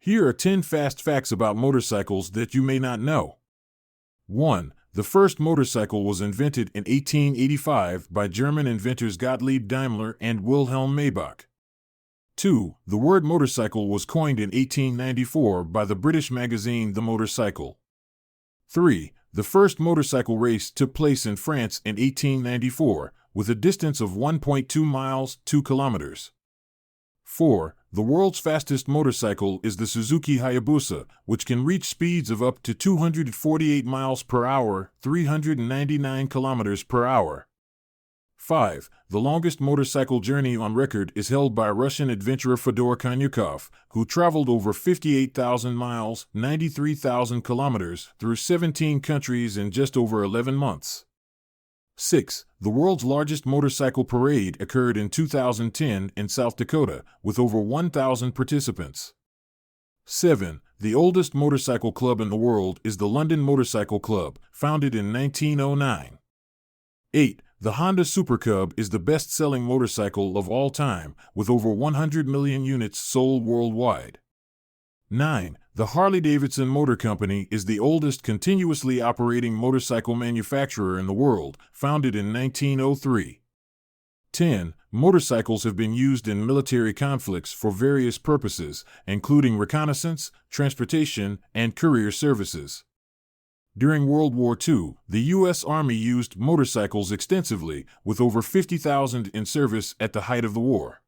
Here are 10 fast facts about motorcycles that you may not know. 1. The first motorcycle was invented in 1885 by German inventors Gottlieb Daimler and Wilhelm Maybach. 2. The word motorcycle was coined in 1894 by the British magazine The Motorcycle. 3. The first motorcycle race took place in France in 1894, with a distance of 1.2 miles, 2 kilometers. 4. The world's fastest motorcycle is the Suzuki Hayabusa, which can reach speeds of up to 248 miles per hour, 399 kilometers per hour. 5. The longest motorcycle journey on record is held by Russian adventurer Fyodor Konyukov, who traveled over 58,000 miles, 93,000 kilometers, through 17 countries in just over 11 months. 6. The world's largest motorcycle parade occurred in 2010 in South Dakota, with over 1,000 participants. 7. The oldest motorcycle club in the world is the London Motorcycle Club, founded in 1909. 8. The Honda Super Cub is the best-selling motorcycle of all time, with over 100 million units sold worldwide. 9. The Harley-Davidson Motor Company is the oldest continuously operating motorcycle manufacturer in the world, founded in 1903. 10. Motorcycles have been used in military conflicts for various purposes, including reconnaissance, transportation, and courier services. During World War II, the U.S. Army used motorcycles extensively, with over 50,000 in service at the height of the war.